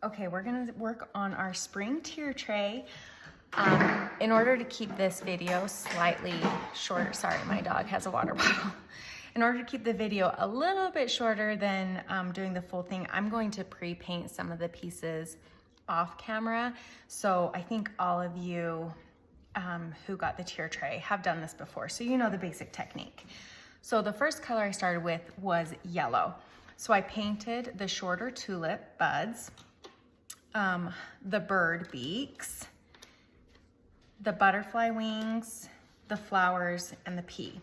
Okay, we're gonna work on our spring tier tray. In order to keep this video slightly shorter, sorry, my dog has a water bottle. In order to keep the video a little bit shorter than doing the full thing, I'm going to pre-paint some of the pieces off camera. So I think all of you who got the tier tray have done this before, so you know the basic technique. So the first color I started with was yellow. So I painted the shorter tulip buds, the bird beaks, the butterfly wings, the flowers, and the pea.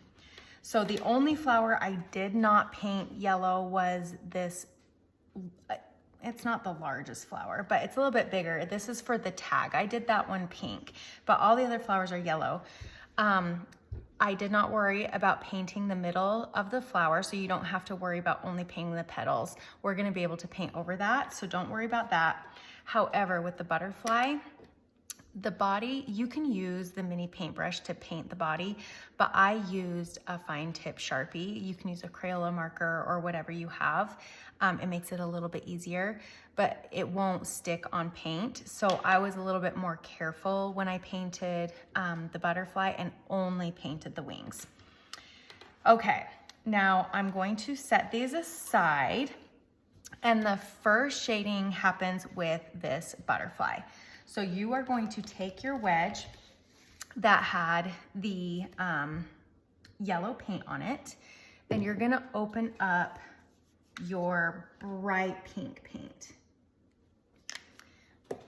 So the only flower I did not paint yellow was this. It's not the largest flower, but it's a little bit bigger. This is for the tag. I did that one pink, but all the other flowers are yellow. I did not worry about painting the middle of the flower, so you don't have to worry about only painting the petals. We're gonna be able to paint over that, so don't worry about that. However, with the butterfly, the body, you can use the mini paintbrush to paint the body, but I used a fine tip Sharpie. You can use a Crayola marker or whatever you have. It makes it a little bit easier, but it won't stick on paint. So I was a little bit more careful when I painted the butterfly and only painted the wings. Okay, now I'm going to set these aside, and the first shading happens with this butterfly. So you are going to take your wedge that had the yellow paint on it, and you're gonna open up your bright pink paint.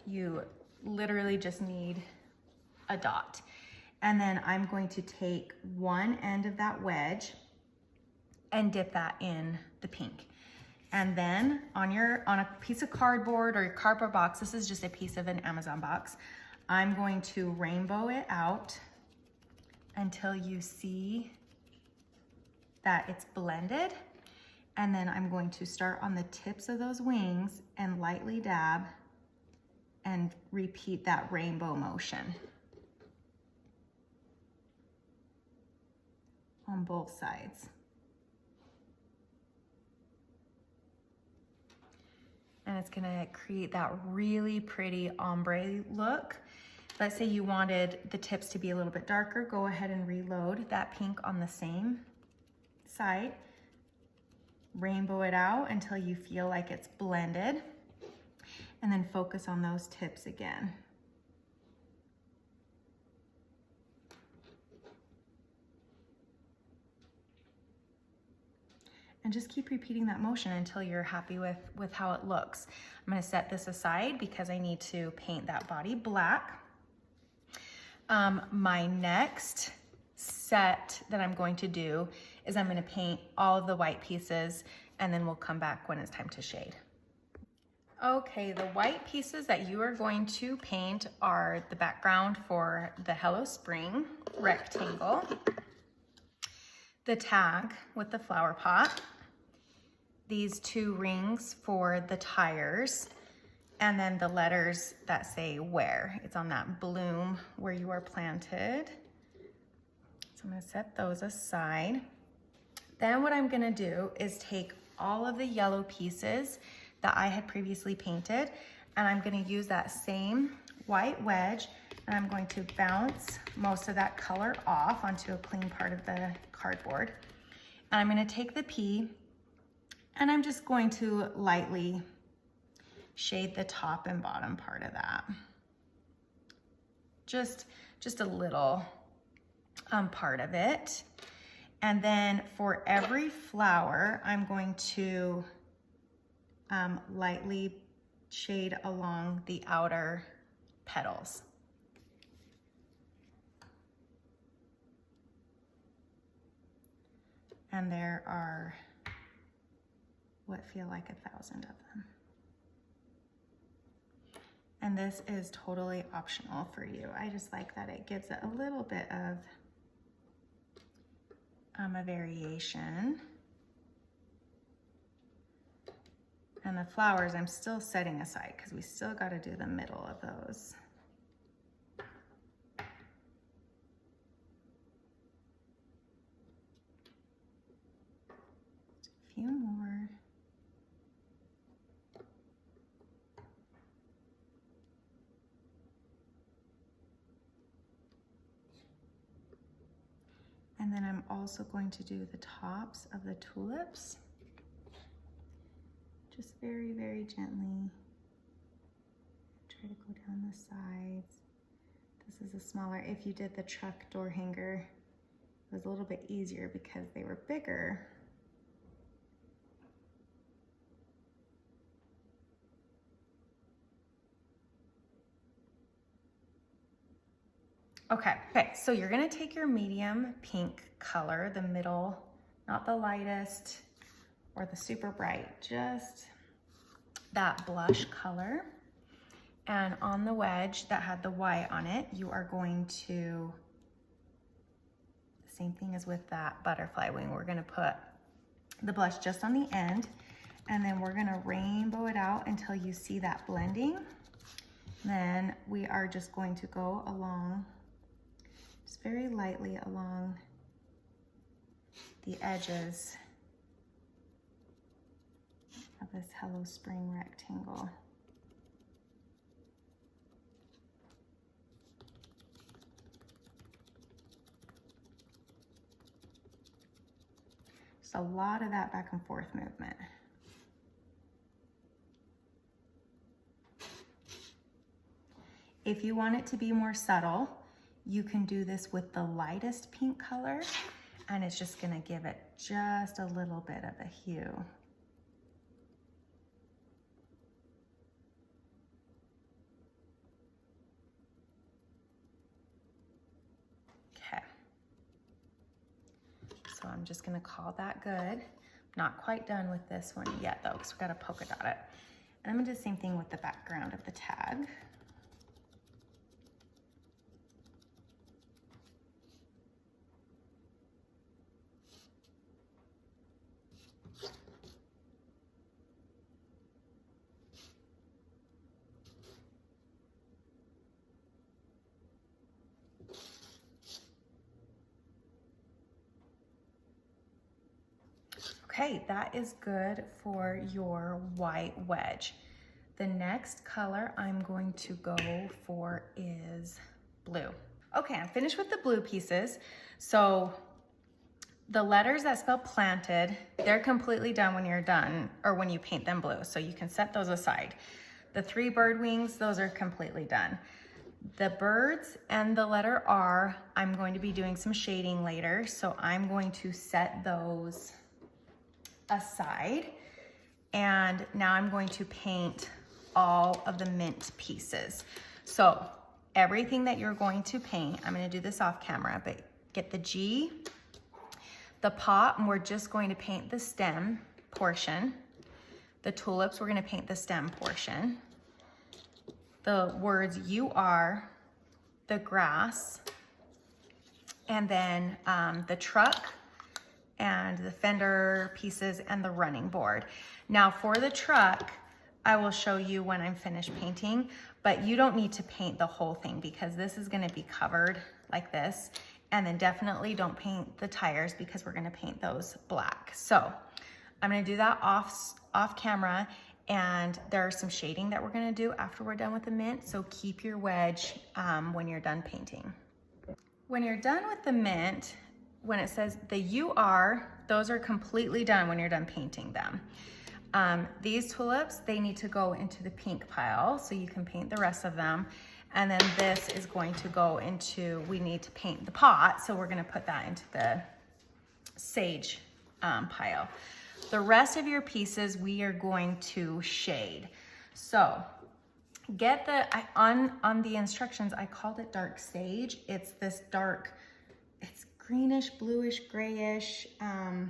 You literally just need a dot. And then I'm going to take one end of that wedge and dip that in the pink. And then on a piece of cardboard or your cardboard box, this is just a piece of an Amazon box, I'm going to rainbow it out until you see that it's blended. And then I'm going to start on the tips of those wings and lightly dab and repeat that rainbow motion on both sides. And it's gonna create that really pretty ombre look. Let's say you wanted the tips to be a little bit darker, go ahead and reload that pink on the same side. Rainbow it out until you feel like it's blended, and then focus on those tips again. And just keep repeating that motion until you're happy with how it looks. I'm gonna set this aside because I need to paint that body black. My next set that I'm going to do is I'm gonna paint all of the white pieces, and then we'll come back when it's time to shade. Okay, the white pieces that you are going to paint are the background for the Hello Spring rectangle, the tag with the flower pot, these two rings for the tires, and then the letters that say where. It's on that bloom where you are planted. So I'm gonna set those aside. Then what I'm gonna do is take all of the yellow pieces that I had previously painted, and I'm gonna use that same white wedge, and I'm going to bounce most of that color off onto a clean part of the cardboard. And I'm gonna take the pea, and I'm just going to lightly shade the top and bottom part of that. Just a little part of it. And then for every flower, I'm going to lightly shade along the outer petals. And there are what feel like 1,000 of them. And this is totally optional for you. I just like that it gives it a little bit of a variation. And the flowers I'm still setting aside because we still got to do the middle of those. Just a few more. also going to do the tops of the tulips. Just very, very gently. Try to go down the sides. This is a smaller, if you did the truck door hanger, it was a little bit easier because they were bigger. Okay, so you're gonna take your medium pink color, the middle, not the lightest or the super bright, just that blush color. And on the wedge that had the white on it, you are going to, same thing as with that butterfly wing, we're gonna put the blush just on the end, and then we're gonna rainbow it out until you see that blending. Then we are just going to go along, just very lightly along the edges of this Hello Spring rectangle. Just a lot of that back and forth movement. If you want it to be more subtle, you can do this with the lightest pink color, and it's just gonna give it just a little bit of a hue. Okay. So I'm just gonna call that good. Not quite done with this one yet though, because we've got to polka dot it. And I'm gonna do the same thing with the background of the tag. Okay, that is good for your white wedge. The next color I'm going to go for is blue. Okay, I'm finished with the blue pieces. So the letters that spell planted, they're completely done when you're done, or when you paint them blue, so you can set those aside. The 3 bird wings, those are completely done. The birds and the letter R, I'm going to be doing some shading later, so I'm going to set those aside. And now I'm going to paint all of the mint pieces. So everything that you're going to paint, I'm going to do this off camera, but get the G, the pot, and we're just going to paint the stem portion. The tulips, we're going to paint the stem portion. The words you are, the grass, and then the truck, and the fender pieces, and the running board. Now for the truck, I will show you when I'm finished painting, but you don't need to paint the whole thing because this is gonna be covered like this. And then definitely don't paint the tires because we're gonna paint those black. So I'm gonna do that off camera, and there's some shading that we're gonna do after we're done with the mint, so keep your wedge when you're done painting. When you're done with the mint, when it says the you are, those are completely done when you're done painting them. These tulips, they need to go into the pink pile, so you can paint the rest of them. And then this is going to go into, we need to paint the pot, so we're gonna put that into the sage pile. The rest of your pieces, we are going to shade. So get the, on the instructions, I called it dark sage. It's this dark, it's greenish, bluish, grayish. I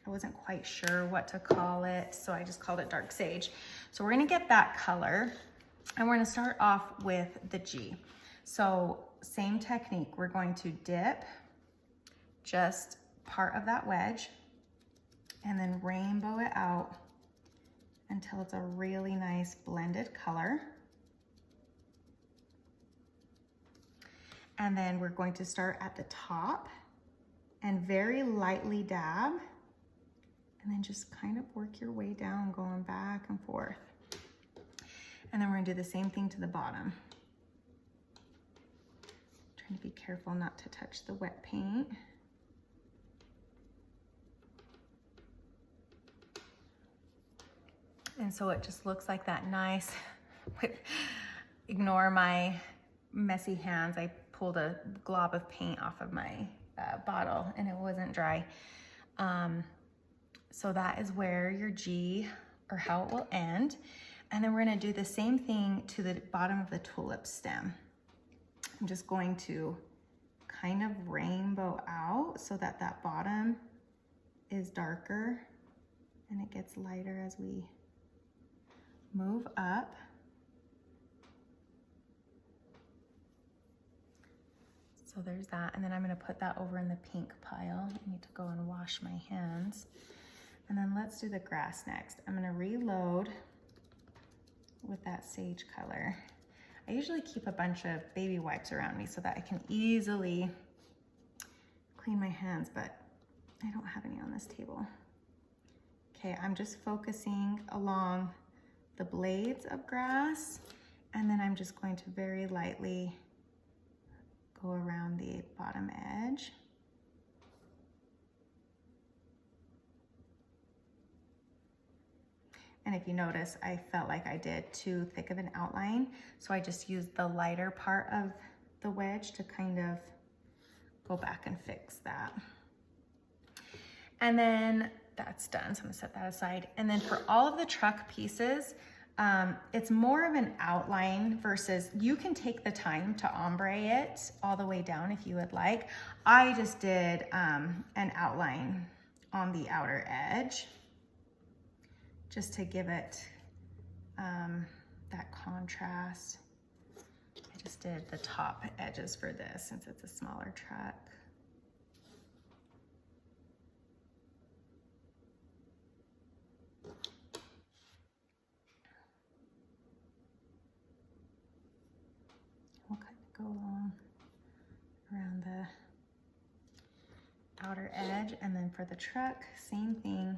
wasn't quite sure what to call it, so I just called it dark sage. So we're gonna get that color, and we're gonna start off with the G. So same technique, we're going to dip just part of that wedge, and then rainbow it out until it's a really nice blended color. And then we're going to start at the top and very lightly dab, and then just kind of work your way down, going back and forth. And then we're gonna do the same thing to the bottom. Trying to be careful not to touch the wet paint. And so it just looks like that nice, ignore my messy hands. I pulled a glob of paint off of my bottle and it wasn't dry. So that is where your G, or how it will end. And then we're gonna do the same thing to the bottom of the tulip stem. I'm just going to kind of rainbow out so that that bottom is darker and it gets lighter as we move up. So there's that, and then I'm gonna put that over in the pink pile. I need to go and wash my hands. And then let's do the grass next. I'm gonna reload with that sage color. I usually keep a bunch of baby wipes around me so that I can easily clean my hands, but I don't have any on this table. Okay, I'm just focusing along the blades of grass, and then I'm just going to very lightly go around the bottom edge. And if you notice, I felt like I did too thick of an outline, so I just used the lighter part of the wedge to kind of go back and fix that. And then that's done, so I'm gonna set that aside. And then for all of the truck pieces, it's more of an outline versus, you can take the time to ombre it all the way down if you would like. I just did an outline on the outer edge just to give it that contrast. I just did the top edges for this since it's a smaller truck. We'll kind of go along around the outer edge, and then for the truck, same thing.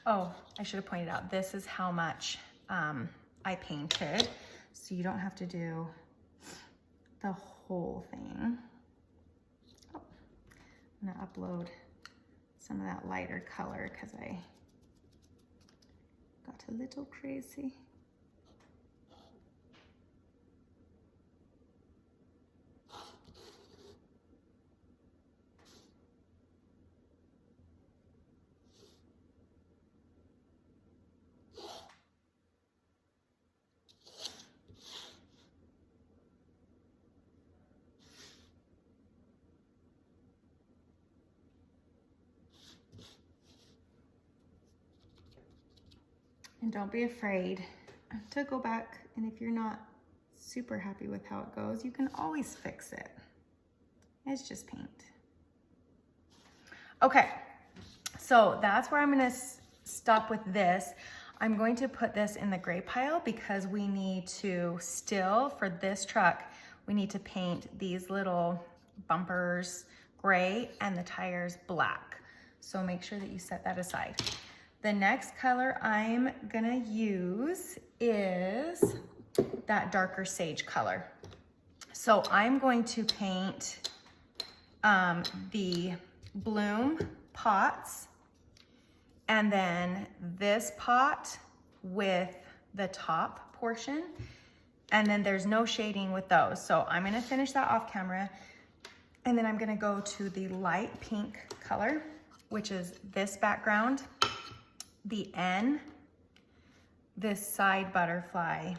Oh, I should have pointed out, this is how much I painted, so you don't have to do the whole thing. Oh, I'm gonna upload some of that lighter color because I got a little crazy. And don't be afraid to go back, and if you're not super happy with how it goes, you can always fix it. It's just paint. Okay, so that's where I'm gonna stop with this. I'm going to put this in the gray pile because we need to still, for this truck, we need to paint these little bumpers gray and the tires black. So make sure that you set that aside. The next color I'm gonna use is that darker sage color. So I'm going to paint the bloom pots, and then this pot with the top portion, and then there's no shading with those. So I'm gonna finish that off camera, and then I'm gonna go to the light pink color, which is this background, the N, this side butterfly,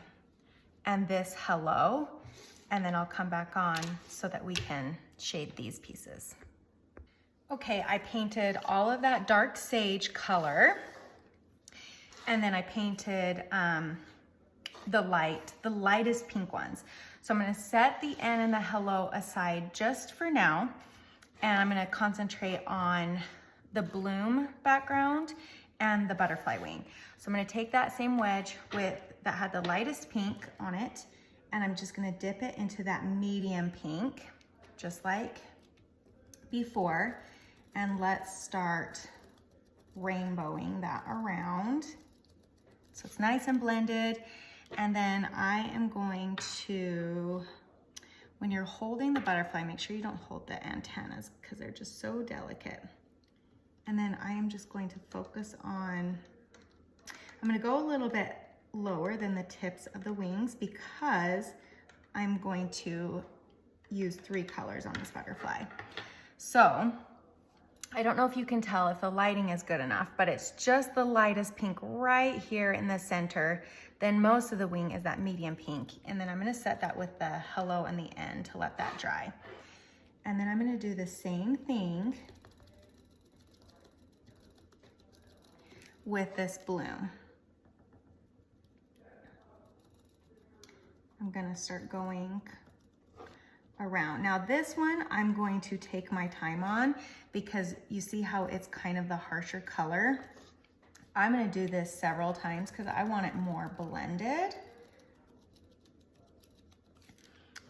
and this hello, and then I'll come back on so that we can shade these pieces. Okay, I painted all of that dark sage color, and then I painted the lightest pink ones. So I'm gonna set the N and the hello aside just for now, and I'm gonna concentrate on the bloom background and the butterfly wing. So I'm gonna take that same wedge that had the lightest pink on it, and I'm just gonna dip it into that medium pink, just like before, and let's start rainbowing that around. So it's nice and blended, and then I am going to, when you're holding the butterfly, make sure you don't hold the antennas because they're just so delicate. And then I am just going to focus on, I'm gonna go a little bit lower than the tips of the wings because I'm going to use 3 colors on this butterfly. So I don't know if you can tell if the lighting is good enough, but it's just the lightest pink right here in the center. Then most of the wing is that medium pink. And then I'm gonna set that with the hello in the end to let that dry. And then I'm gonna do the same thing with this bloom. I'm gonna start going around. Now this one, I'm going to take my time on because you see how it's kind of the harsher color. I'm gonna do this several times because I want it more blended.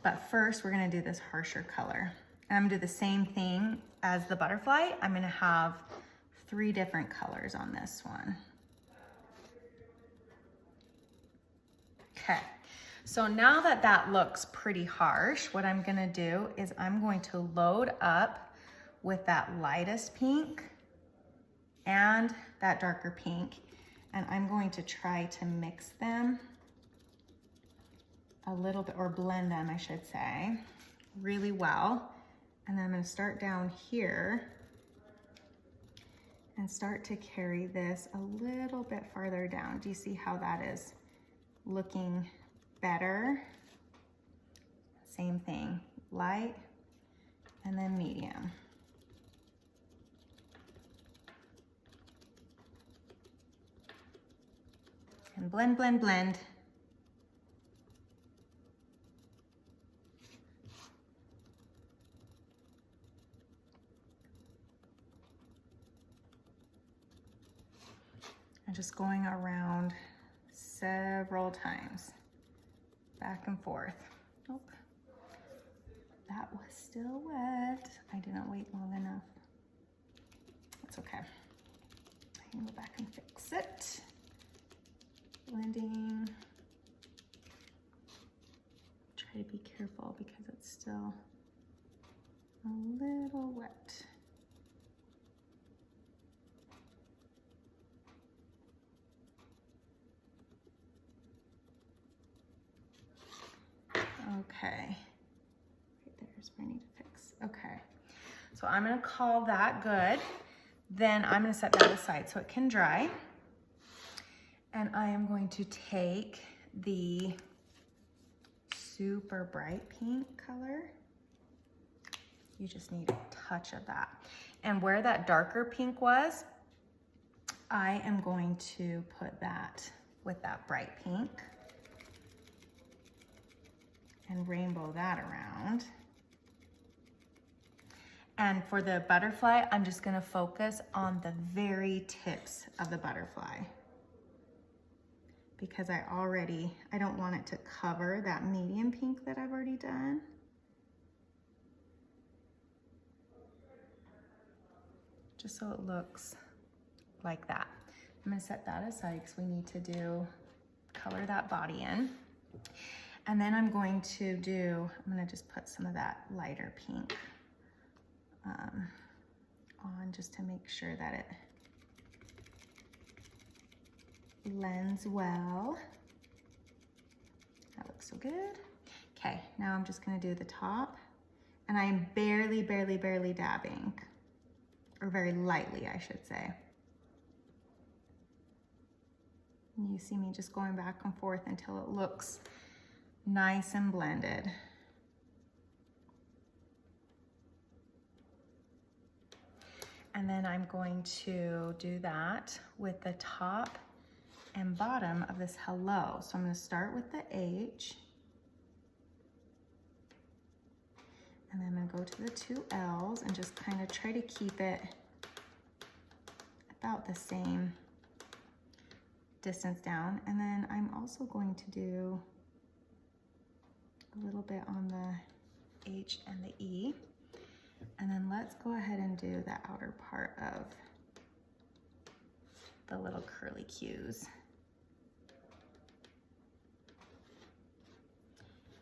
But first we're gonna do this harsher color. And I'm gonna do the same thing as the butterfly. I'm gonna have 3 different colors on this one. Okay. So now that that looks pretty harsh, what I'm gonna do is I'm going to load up with that lightest pink and that darker pink, and I'm going to try to mix them a little bit, or blend them, I should say, really well. And then I'm gonna start down here and start to carry this a little bit farther down. Do you see how that is looking better? Same thing, light and then medium. And blend, blend, blend. And just going around several times, back and forth. Nope, that was still wet. I didn't wait long enough. That's okay. I can go back and fix it. Blending. Try to be careful because it's still a little wet. Okay, right there's where I need to fix. Okay, so I'm gonna call that good. Then I'm gonna set that aside so it can dry. And I am going to take the super bright pink color. You just need a touch of that. And where that darker pink was, I am going to put that with that bright pink and rainbow that around. And for the butterfly, I'm just gonna focus on the very tips of the butterfly because I don't want it to cover that medium pink that I've already done. Just so it looks like that. I'm gonna set that aside because we need to color that body in. And then I'm gonna just put some of that lighter pink on just to make sure that it blends well. That looks so good. Okay, now I'm just gonna do the top, and I am barely dabbing, or very lightly, I should say. And you see me just going back and forth until it looks nice and blended. And then I'm going to do that with the top and bottom of this hello. So I'm gonna start with the H, and then I'm gonna go to the 2 L's and just kind of try to keep it about the same distance down. And then I'm also going to do a little bit on the H and the E. And then let's go ahead and do the outer part of the little curly cues.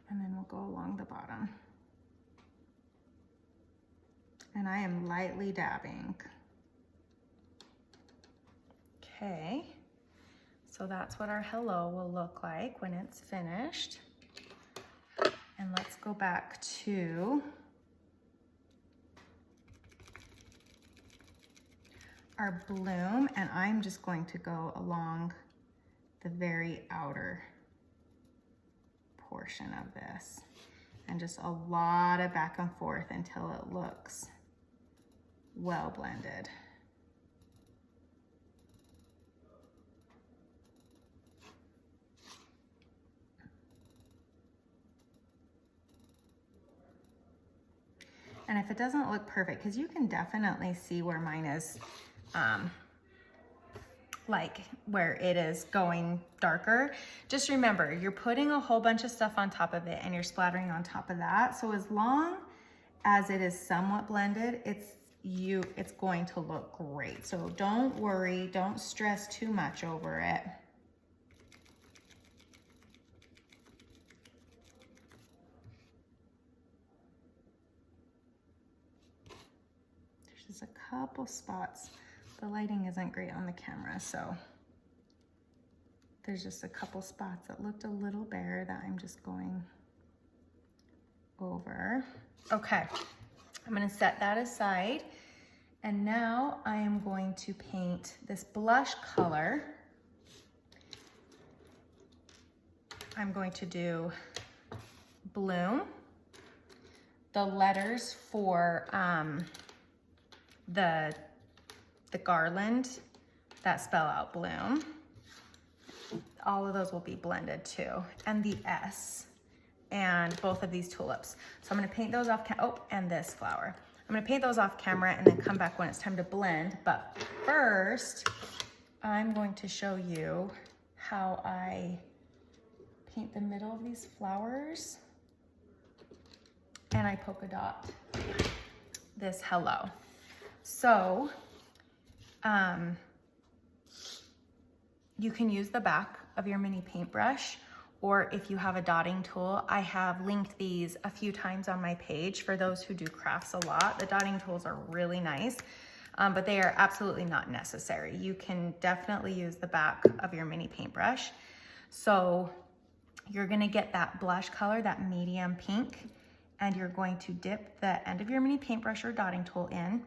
And then we'll go along the bottom. And I am lightly dabbing. Okay, so that's what our hello will look like when it's finished. And let's go back to our bloom, and I'm just going to go along the very outer portion of this, and just a lot of back and forth until it looks well blended. And if it doesn't look perfect, because you can definitely see where mine is, like where it is going darker, just remember you're putting a whole bunch of stuff on top of it and you're splattering on top of that. So as long as it is somewhat blended, it's going to look great. So don't worry, don't stress too much over it. There's just a couple spots. The lighting isn't great on the camera, so there's just a couple spots that looked a little bare that I'm just going over. Okay, I'm gonna set that aside. And now I am going to paint this blush color. I'm going to do Bloom, the letters for the garland that spell out Bloom. All of those will be blended too, and the S, and both of these tulips. So I'm gonna paint those off, and this flower. I'm gonna paint those off camera and then come back when it's time to blend. But first, I'm going to show you how I paint the middle of these flowers, and I polka dot this hello. So, you can use the back of your mini paintbrush, or if you have a dotting tool, I have linked these a few times on my page for those who do crafts a lot. The dotting tools are really nice, but they are absolutely not necessary. You can definitely use the back of your mini paintbrush. So you're gonna get that blush color, that medium pink, and you're going to dip the end of your mini paintbrush or dotting tool in,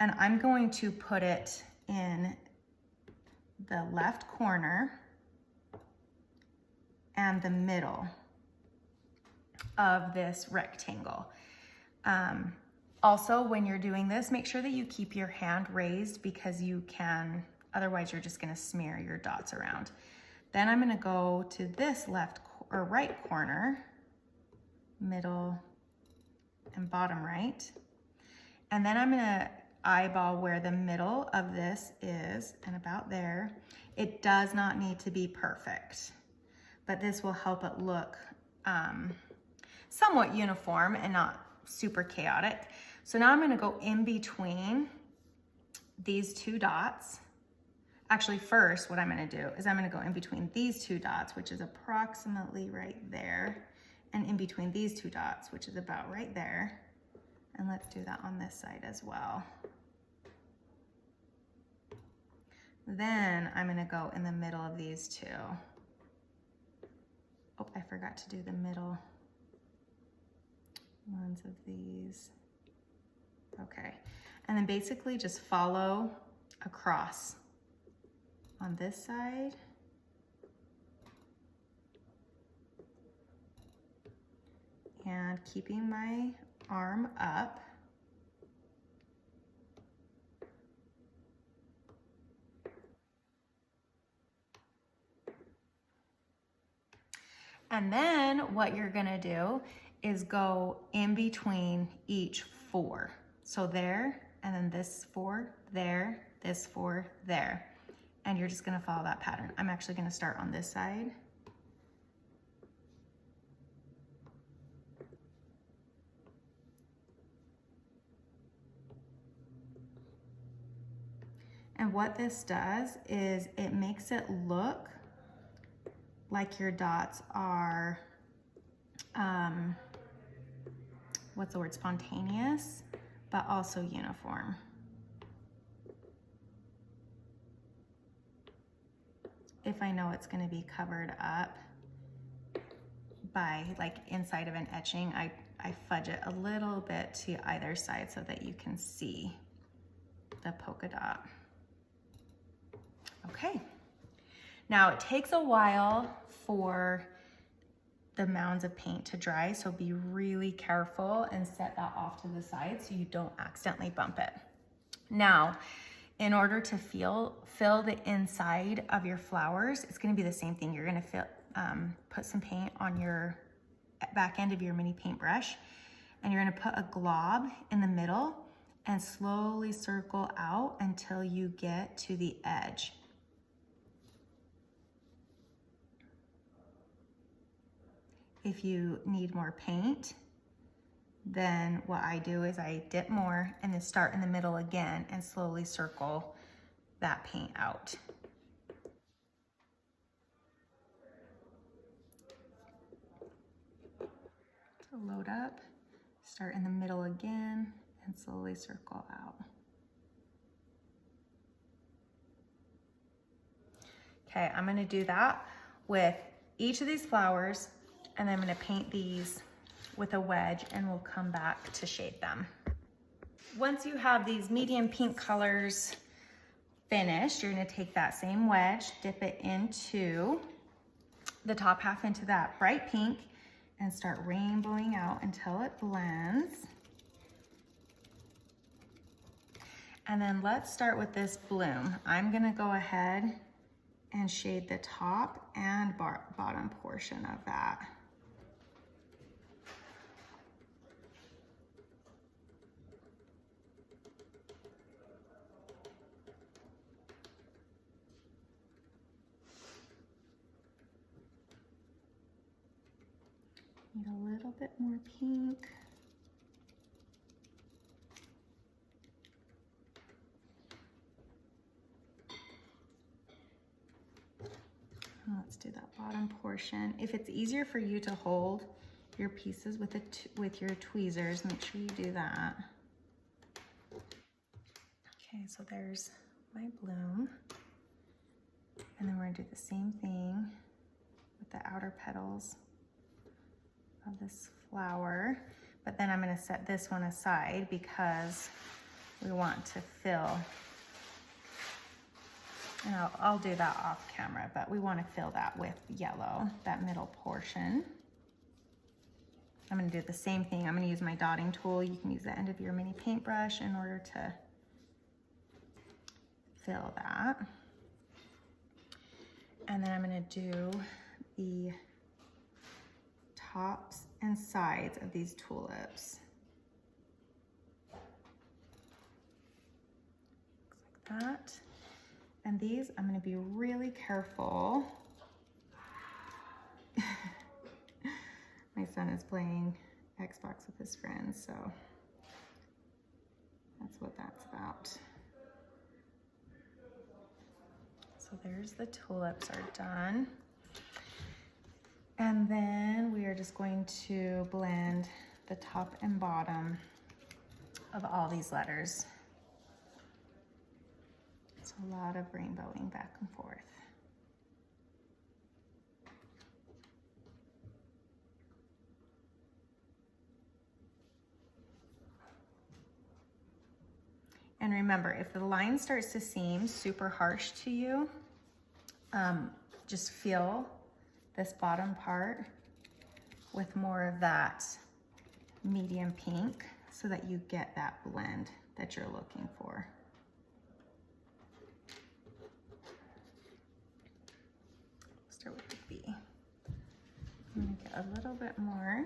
and I'm going to put it in the left corner and the middle of this rectangle. Also, when you're doing this, make sure that you keep your hand raised, because you can, otherwise you're just gonna smear your dots around. Then I'm gonna go to this left or right corner, middle and bottom right. And then I'm gonna eyeball where the middle of this is, and about there. It does not need to be perfect, but this will help it look somewhat uniform and not super chaotic. So now I'm gonna go in between these two dots. Actually, first, what I'm gonna do is I'm gonna go in between these two dots, which is approximately right there, and in between these two dots, which is about right there. And let's do that on this side as well. Then I'm gonna go in the middle of these two. Oh, I forgot to do the middle ones of these. Okay, and then basically just follow across on this side. And keeping my arm up. And then what you're gonna do is go in between each four. So there, and then this four, there, this four, there. And you're just gonna follow that pattern. I'm actually gonna start on this side. And what this does is it makes it look like your dots are, what's the word, spontaneous, but also uniform. if I know it's going to be covered up by like inside of an etching, I fudge it a little bit to either side so that you can see the polka dot. Okay, now it takes a while for the mounds of paint to dry, so be really careful and set that off to the side so you don't accidentally bump it. Now, in order to fill the inside of your flowers, it's gonna be the same thing. You're gonna put some paint on your back end of your mini paintbrush, and you're gonna put a glob in the middle and slowly circle out until you get to the edge. If you need more paint, then what I do is I dip more and then start in the middle again and slowly circle that paint out. So load up, start in the middle again, and slowly circle out. Okay, I'm gonna do that with each of these flowers, and then I'm gonna paint these with a wedge, and we'll come back to shade them. Once you have these medium pink colors finished, you're gonna take that same wedge, dip it into the top half into that bright pink, and start rainbowing out until it blends. And then let's start with this bloom. I'm gonna go ahead and shade the top and bottom portion of that. Need a little bit more pink. Let's do that bottom portion. If it's easier for you to hold your pieces with your tweezers, make sure you do that. Okay, so there's my bloom. And then we're gonna do the same thing with the outer petals of this flower, but then I'm going to set this one aside because we want to fill, and I'll do that off camera, but we want to fill that with yellow, that middle portion. I'm going to do the same thing. I'm going to use my dotting tool. You can use the end of your mini paintbrush in order to fill that. And then I'm going to do the tops and sides of these tulips. Looks like that. And these, I'm going to be really careful. My son is playing Xbox with his friends, so that's what that's about. So there's the tulips are done. And then we are just going to blend the top and bottom of all these letters. It's a lot of rainbowing back and forth. And remember, if the line starts to seem super harsh to you, just feel this bottom part with more of that medium pink so that you get that blend that you're looking for. Start with the B. I'm gonna get a little bit more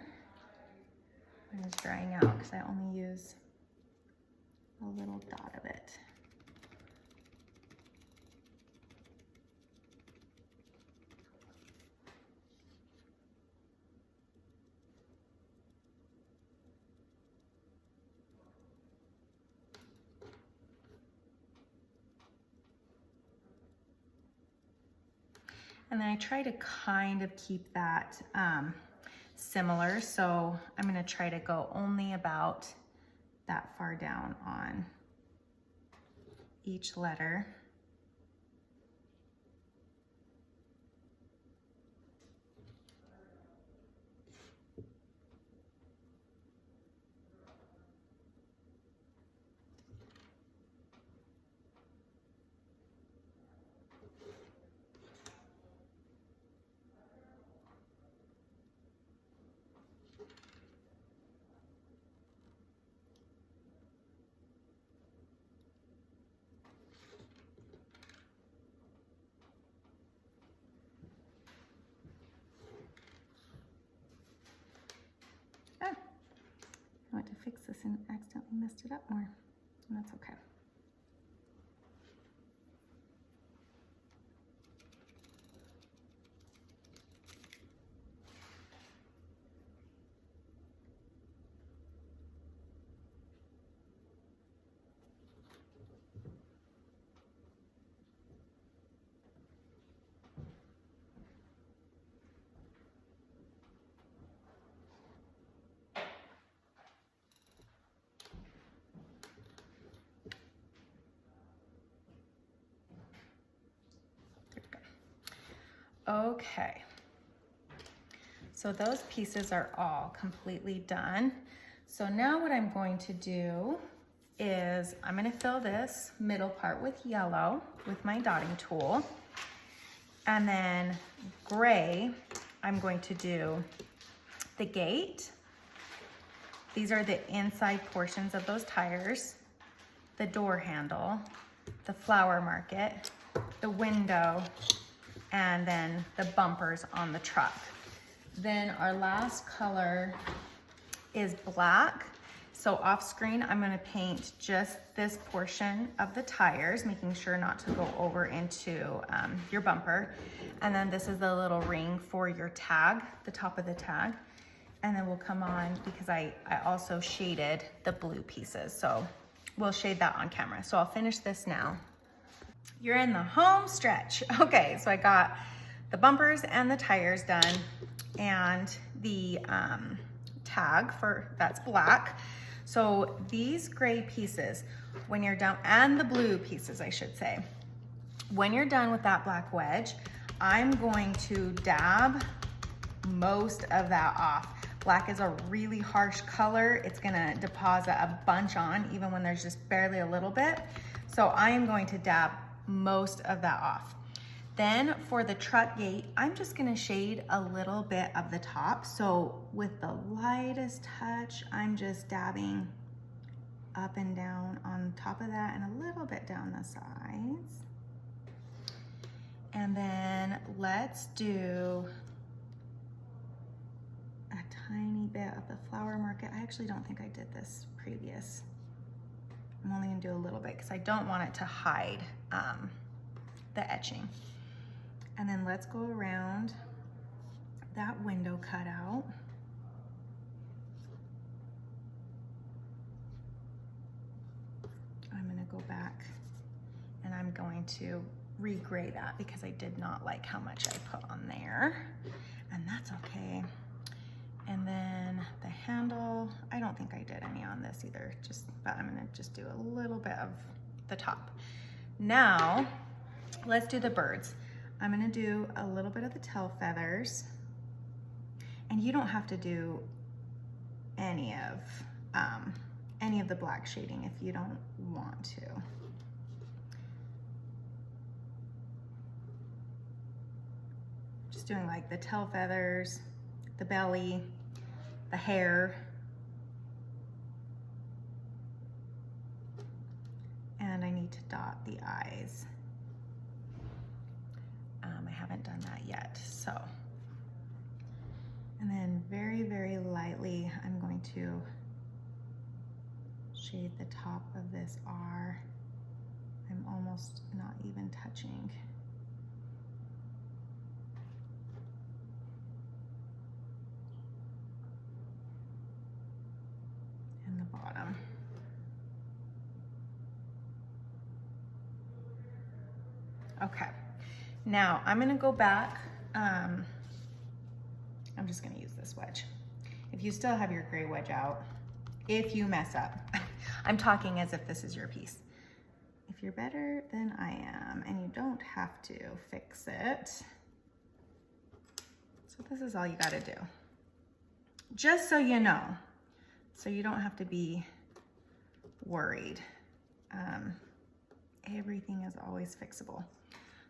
when it's drying out because I only use a little dot of it. And then I try to kind of keep that similar. So I'm gonna try to go only about that far down on each letter. it up more, and that's okay. Okay, so those pieces are all completely done. So now what I'm going to do is I'm going to fill this middle part with yellow with my dotting tool. And then gray, I'm going to do the gate. These are the inside portions of those tires, the door handle, the flower market, the window, and then the bumpers on the truck. Then our last color is black. So off screen, I'm gonna paint just this portion of the tires, making sure not to go over into your bumper. And then this is the little ring for your tag, the top of the tag. And then we'll come on, because I also shaded the blue pieces. So we'll shade that on camera. So I'll finish this now. You're in the home stretch. Okay, so I got the bumpers and the tires done, and the tag that's black. So these gray pieces, when you're done, and the blue pieces, I should say, when you're done with that black wedge, I'm going to dab most of that off. Black is a really harsh color. It's gonna deposit a bunch on, even when there's just barely a little bit. So I am going to dab most of that off. Then for the truck gate, I'm just gonna shade a little bit of the top. So with the lightest touch, I'm just dabbing up and down on top of that and a little bit down the sides. And then let's do a tiny bit of the flower market. I actually don't think I did this previous. I'm only gonna do a little bit because I don't want it to hide the etching. And then let's go around that window cutout. I'm gonna go back and I'm going to re-gray that because I did not like how much I put on there, and that's okay. And then the handle, I don't think I did any on this either, but I'm gonna just do a little bit of the top. Now, let's do the birds. I'm gonna do a little bit of the tail feathers, and you don't have to do any of the black shading if you don't want to. Just doing like the tail feathers, the belly, the hair, and I need to dot the eyes. I haven't done that yet, so. And then very, very lightly, I'm going to shade the top of this R. I'm almost not even touching. And the bottom. Okay, now I'm gonna go back. I'm just gonna use this wedge. If you still have your gray wedge out, if you mess up, I'm talking as if this is your piece. If you're better than I am and you don't have to fix it, so this is all you gotta do. Just so you know, so you don't have to be worried. Everything is always fixable.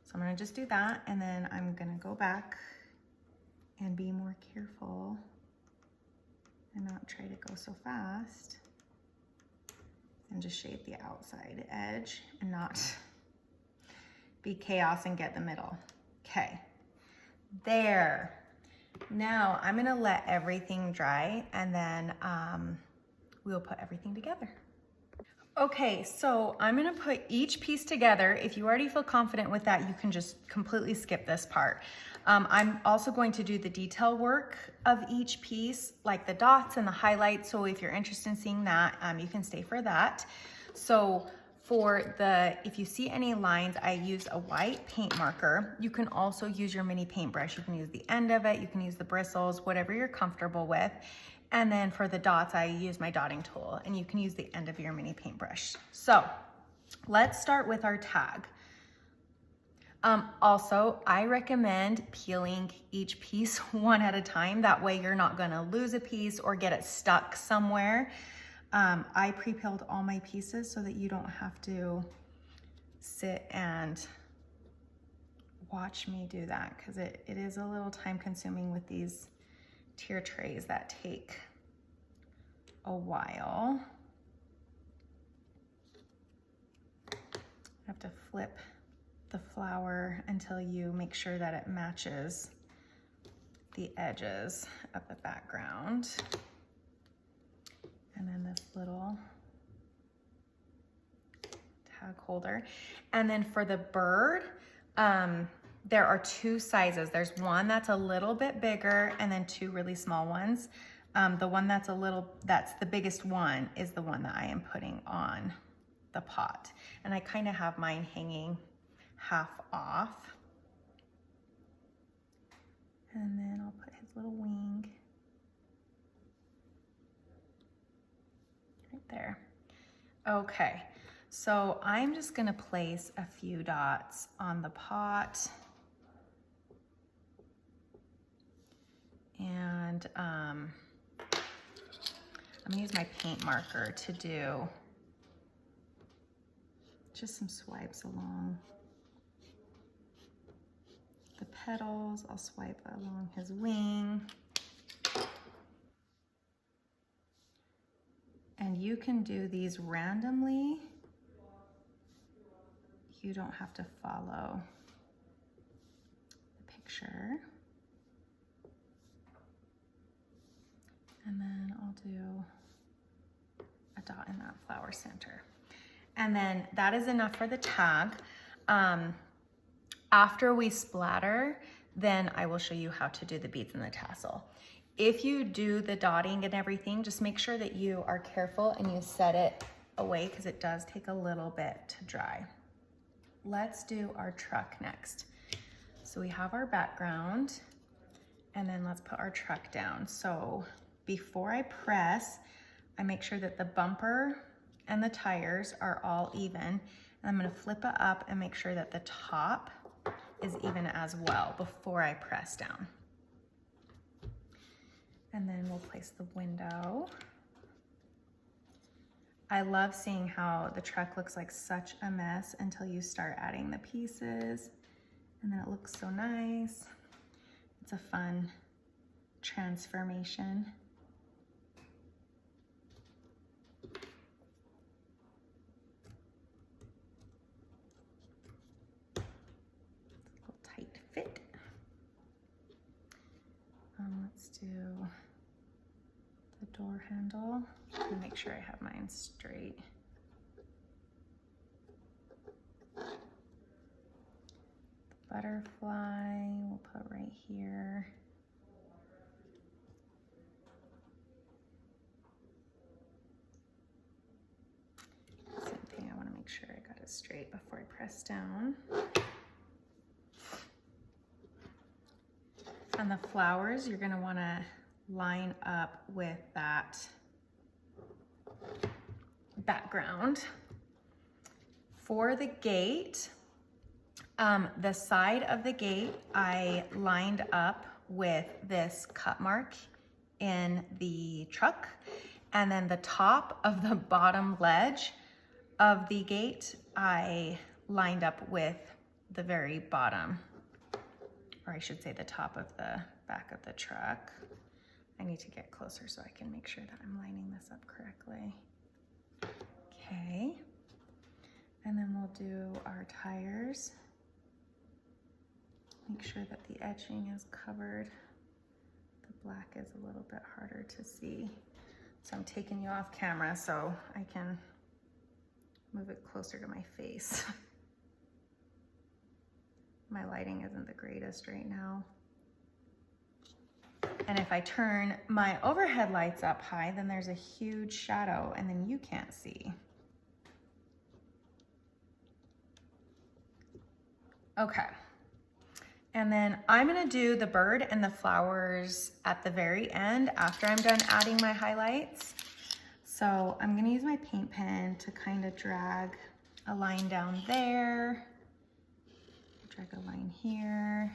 So I'm gonna just do that, and then I'm gonna go back and be more careful and not try to go so fast, and just shade the outside edge and not be chaos and get the middle. Okay, there. Now I'm gonna let everything dry, and then we'll put everything together. Okay, so I'm gonna put each piece together. If you already feel confident with that, you can just completely skip this part. I'm also going to do the detail work of each piece, like the dots and the highlights. So if you're interested in seeing that, you can stay for that. So if you see any lines, I used a white paint marker. You can also use your mini paintbrush. You can use the end of it, you can use the bristles, whatever you're comfortable with. And then for the dots, I use my dotting tool, and you can use the end of your mini paintbrush. So let's start with our tag. Also, I recommend peeling each piece one at a time. That way you're not gonna lose a piece or get it stuck somewhere. I pre-peeled all my pieces so that you don't have to sit and watch me do that, because it is a little time consuming with these tier trays that take a while. I have to flip the flower until you make sure that it matches the edges of the background. And then this little tag holder. And then for the bird, there are two sizes. There's one that's a little bit bigger and then two really small ones. The one that's the biggest one is the one that I am putting on the pot. And I kind of have mine hanging half off. And then I'll put his little wing right there. Okay, so I'm just gonna place a few dots on the pot. And I'm gonna use my paint marker to do just some swipes along the petals. I'll swipe along his wing. And you can do these randomly. You don't have to follow the picture. And then I'll do a dot in that flower center. And then that is enough for the tag. After we splatter, then I will show you how to do the beads and the tassel. If you do the dotting and everything, just make sure that you are careful and you set it away, because it does take a little bit to dry. Let's do our truck next. So we have our background, and then let's put our truck down. So before I press, I make sure that the bumper and the tires are all even. And I'm gonna flip it up and make sure that the top is even as well before I press down. And then we'll place the window. I love seeing how the truck looks like such a mess until you start adding the pieces, and then it looks so nice. It's a fun transformation. It's a little tight fit. Let's do the door handle. And make sure I have mine straight. The butterfly we'll put right here. Same thing, I want to make sure I got it straight before I press down. And the flowers, you're going to want to line up with that background. For the gate, the side of the gate I lined up with this cut mark in the truck, and then the top of the bottom ledge of the gate I lined up with the very bottom, or I should say the top of the back of the truck. I need to get closer so I can make sure that I'm lining this up correctly. Okay, and then we'll do our tires. Make sure that the edging is covered. The black is a little bit harder to see. So I'm taking you off camera so I can move it closer to my face. My lighting isn't the greatest right now. And if I turn my overhead lights up high, then there's a huge shadow and then you can't see. Okay. And then I'm gonna do the bird and the flowers at the very end after I'm done adding my highlights. So I'm gonna use my paint pen to kind of drag a line down there. Drag a line here.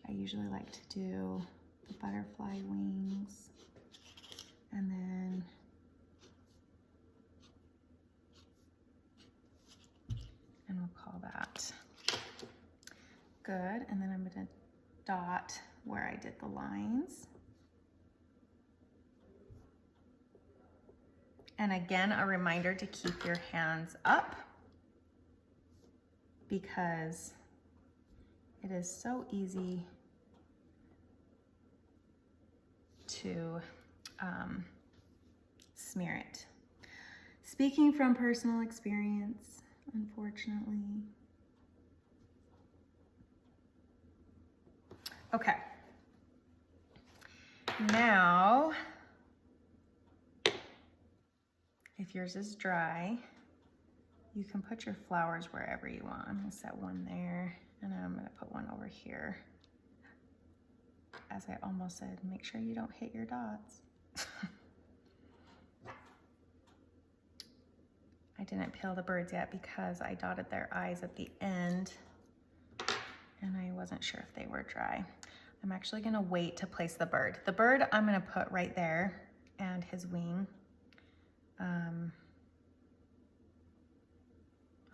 I usually like to do the butterfly wings, and then we'll call that good. And then I'm gonna dot where I did the lines. And again, a reminder to keep your hands up because it is so easy to smear it. Speaking from personal experience, unfortunately. Okay. Now, if yours is dry, you can put your flowers wherever you want. I'm gonna set one there, and then I'm gonna put one over here. As I almost said, make sure you don't hit your dots. I didn't peel the birds yet because I dotted their eyes at the end and I wasn't sure if they were dry. I'm actually gonna wait to place the bird. The bird I'm gonna put right there and his wing. I'll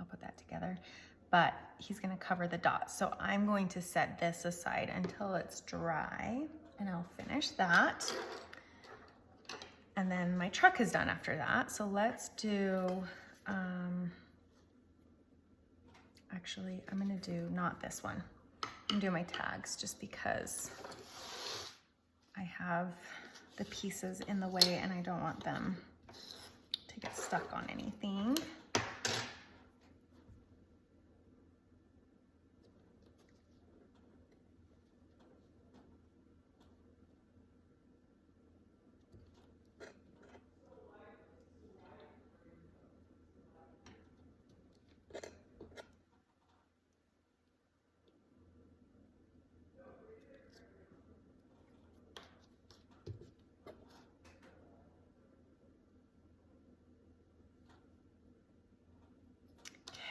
put that together, but he's gonna cover the dots. So I'm going to set this aside until it's dry and I'll finish that. And then my truck is done after that. So let's do, actually, I'm gonna do not this one. I'm gonna do my tags just because I have the pieces in the way and I don't want them to get stuck on anything.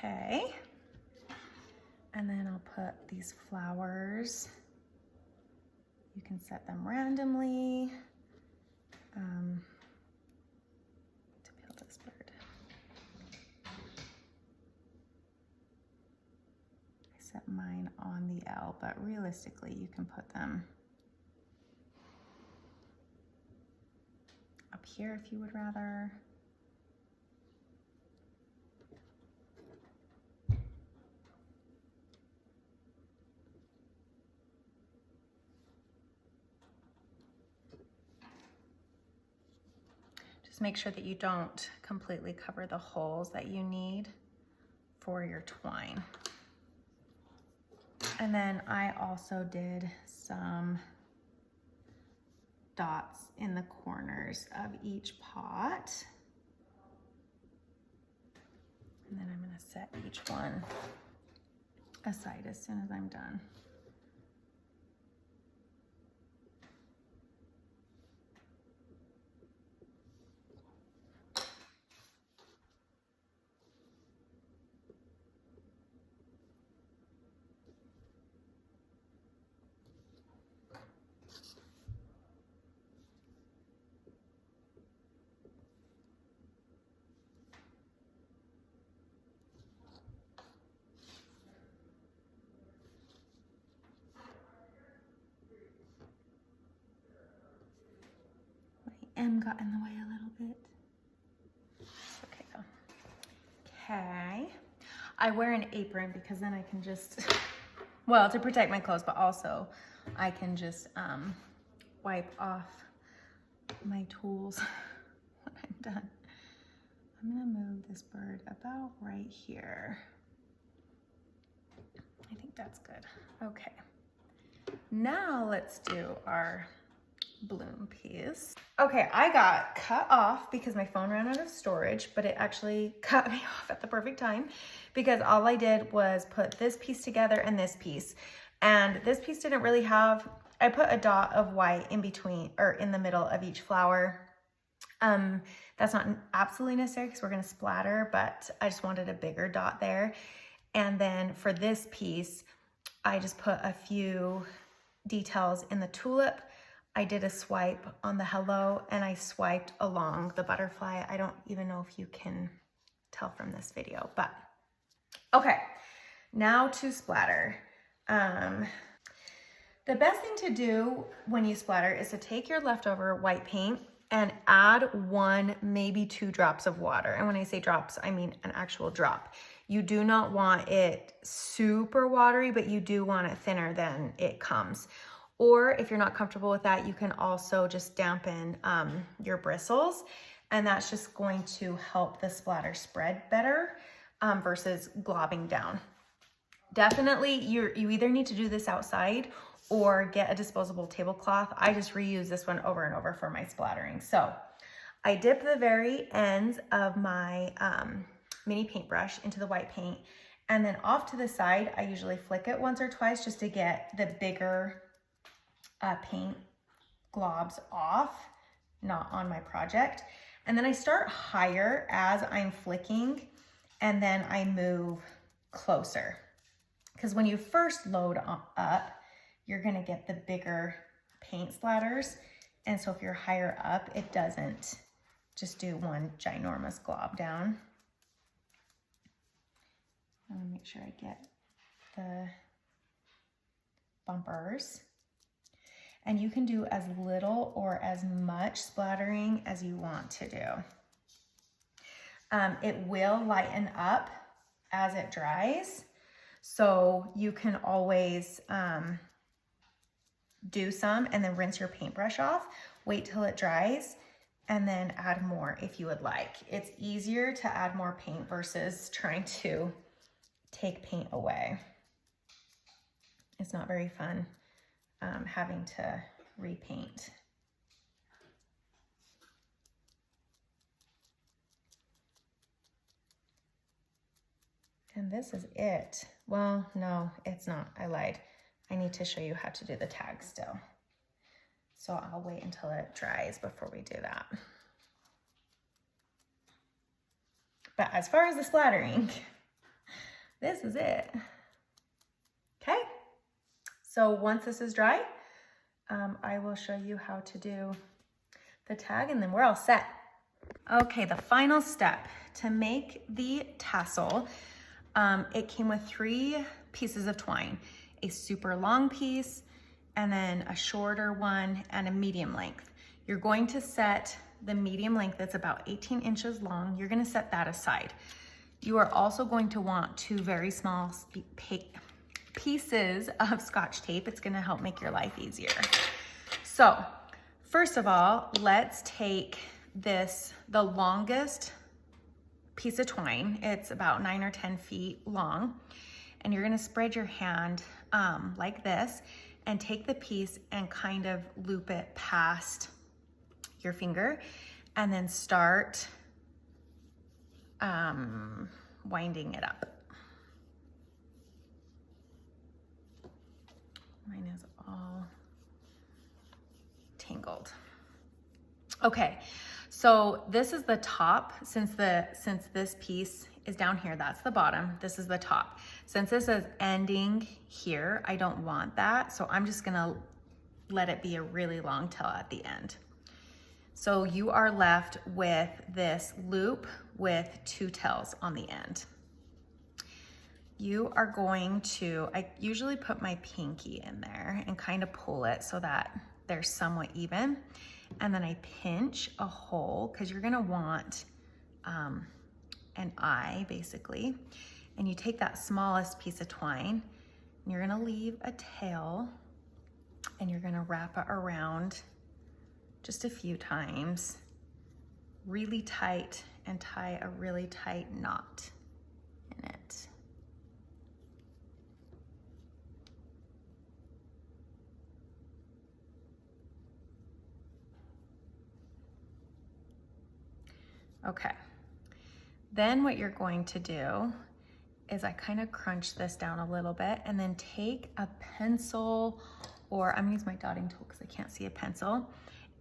Okay, and then I'll put these flowers. You can set them randomly. To peel this bird. I set mine on the L, but realistically you can put them up here if you would rather. Make sure that you don't completely cover the holes that you need for your twine. And then I also did some dots in the corners of each pot. And then I'm gonna set each one aside as soon as I'm done. M got in the way a little bit. Okay, though. Okay. I wear an apron because then I can just, well, to protect my clothes, but also I can just wipe off my tools when I'm done. I'm gonna move this bird about right here. I think that's good. Okay. Now let's do our bloom piece. Okay, I got cut off because my phone ran out of storage, but it actually cut me off at the perfect time because all I did was put this piece together and this piece. And this piece didn't really have, I put a dot of white in between or in the middle of each flower. That's not absolutely necessary because we're gonna splatter, but I just wanted a bigger dot there. And then for this piece, I just put a few details in the tulip. I did a swipe on the hello and I swiped along the butterfly. I don't even know if you can tell from this video, but okay, now to splatter. The best thing to do when you splatter is to take your leftover white paint and add 1, maybe 2 drops of water. And when I say drops, I mean an actual drop. You do not want it super watery, but you do want it thinner than it comes. Or if you're not comfortable with that, you can also just dampen your bristles, and that's just going to help the splatter spread better versus globbing down. Definitely, you either need to do this outside or get a disposable tablecloth. I just reuse this one over and over for my splattering. So I dip the very ends of my mini paintbrush into the white paint, and then off to the side, I usually flick it once or twice just to get the bigger paint globs off, not on my project. And then I start higher as I'm flicking, and then I move closer. Because when you first load up, you're gonna get the bigger paint splatters. And so if you're higher up, it doesn't just do one ginormous glob down. I wanna make sure I get the bumpers. And you can do as little or as much splattering as you want to do. It will lighten up as it dries. So you can always do some and then rinse your paintbrush off, wait till it dries, and then add more if you would like. It's easier to add more paint versus trying to take paint away. It's not very fun having to repaint. And this is it. Well, no, it's not. I lied. I need to show you how to do the tag still. So I'll wait until it dries before we do that. But as far as the splattering, this is it. Okay. So once this is dry, I will show you how to do the tag and then we're all set. Okay, the final step to make the tassel, it came with 3 pieces of twine, a super long piece, and then a shorter one and a medium length. You're going to set the medium length that's about 18 inches long. You're gonna set that aside. You are also going to want 2 very small pieces of Scotch tape. It's gonna help make your life easier. So first of all, let's take this, the longest piece of twine. It's about 9 or 10 feet long. And you're gonna spread your hand like this and take the piece and kind of loop it past your finger and then start winding it up. Mine is all tangled. Okay, so this is the top. Since this piece is down here, that's the bottom, this is the top. Since this is ending here, I don't want that, so I'm just gonna let it be a really long tail at the end. So you are left with this loop with 2 tails on the end. You are going to, I usually put my pinky in there and kind of pull it so that they're somewhat even. And then I pinch a hole because you're gonna want an eye basically. And you take that smallest piece of twine and you're gonna leave a tail and you're gonna wrap it around just a few times, really tight and tie a really tight knot in it. Okay, then what you're going to do is I kind of crunch this down a little bit and then take a pencil, or I'm gonna use my dotting tool because I can't see a pencil,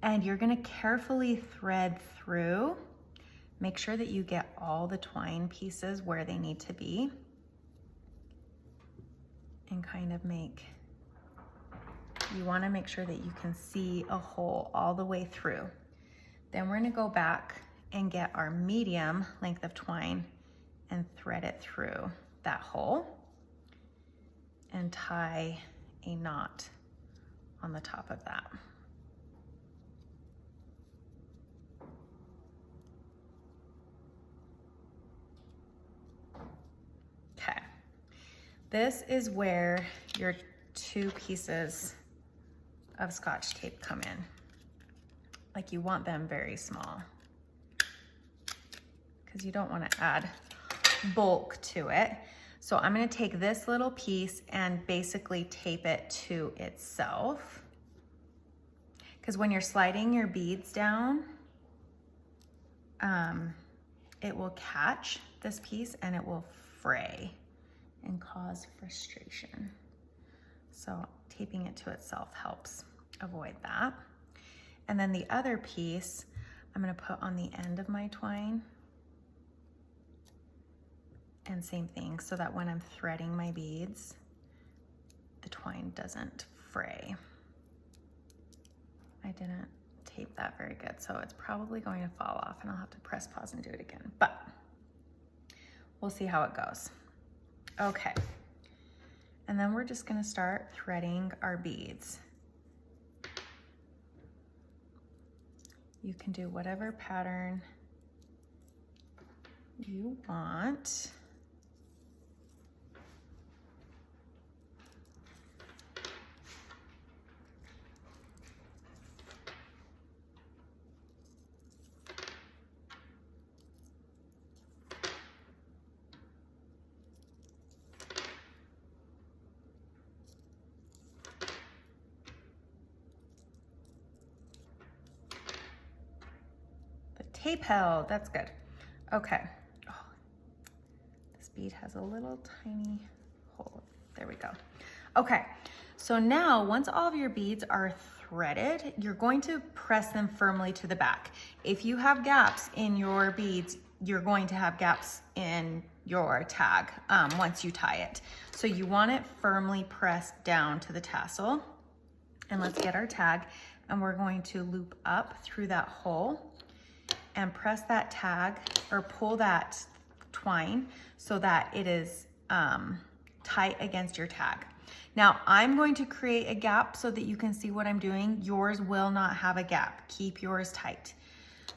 and you're gonna carefully thread through. Make sure that you get all the twine pieces where they need to be and kind of you wanna make sure that you can see a hole all the way through. Then we're gonna go back and get our medium length of twine and thread it through that hole and tie a knot on the top of that. Okay, this is where your 2 pieces of Scotch tape come in. Like, you want them very small because you don't want to add bulk to it. So I'm going to take this little piece and basically tape it to itself, because when you're sliding your beads down, it will catch this piece and it will fray and cause frustration. So taping it to itself helps avoid that. And then the other piece I'm going to put on the end of my twine. And same thing, so that when I'm threading my beads, the twine doesn't fray. I didn't tape that very good, so it's probably going to fall off and I'll have to press pause and do it again, but we'll see how it goes. Okay, and then we're just gonna start threading our beads. You can do whatever pattern you want. Tape held, that's good. Okay. Oh, this bead has a little tiny hole. There we go. Okay, so now once all of your beads are threaded, you're going to press them firmly to the back. If you have gaps in your beads, you're going to have gaps in your tag once you tie it. So you want it firmly pressed down to the tassel. And let's get our tag, and we're going to loop up through that hole and press that tag or pull that twine so that it is tight against your tag. Now I'm going to create a gap so that you can see what I'm doing. Yours will not have a gap. Keep yours tight.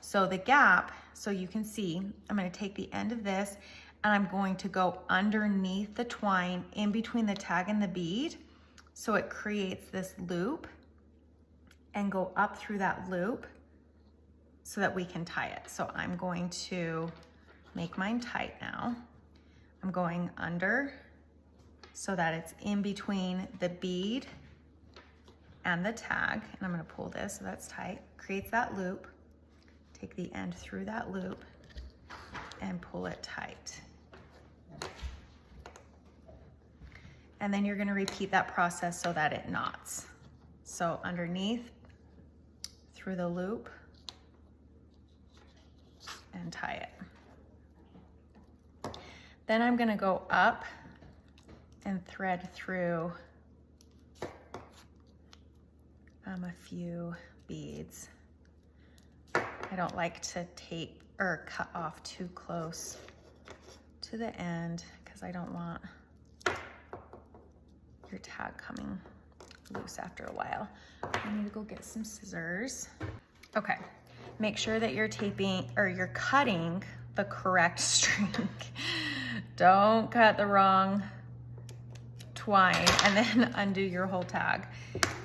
So the gap, so you can see, I'm going to take the end of this and I'm going to go underneath the twine in between the tag and the bead, so it creates this loop, and go up through that loop so that we can tie it. So I'm going to make mine tight now. I'm going under so that it's in between the bead and the tag, and I'm going to pull this so that's tight. Creates that loop. Take the end through that loop and pull it tight. And then you're going to repeat that process so that it knots. So underneath, through the loop, and tie it. Then I'm going to go up and thread through a few beads. I don't like to tape or cut off too close to the end because I don't want your tag coming loose after a while. I need to go get some scissors. Okay, make sure that you're taping or you're cutting the correct string. Don't cut the wrong twine and then undo your whole tag.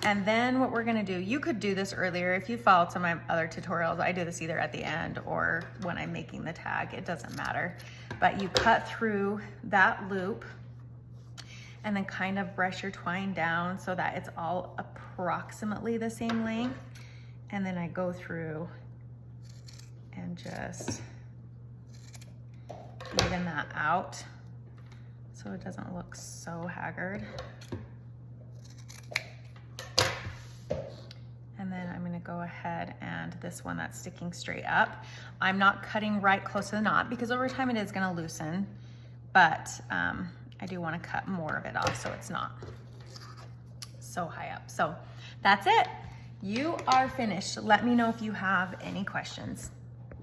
And then what we're gonna do, you could do this earlier. If you followed some of my other tutorials, I do this either at the end or when I'm making the tag, it doesn't matter. But you cut through that loop and then kind of brush your twine down so that it's all approximately the same length. And then I go through and just even that out so it doesn't look so haggard. And then I'm gonna go ahead and this one that's sticking straight up, I'm not cutting right close to the knot because over time it is gonna loosen, but I do wanna cut more of it off so it's not so high up. So that's it. You are finished. Let me know if you have any questions.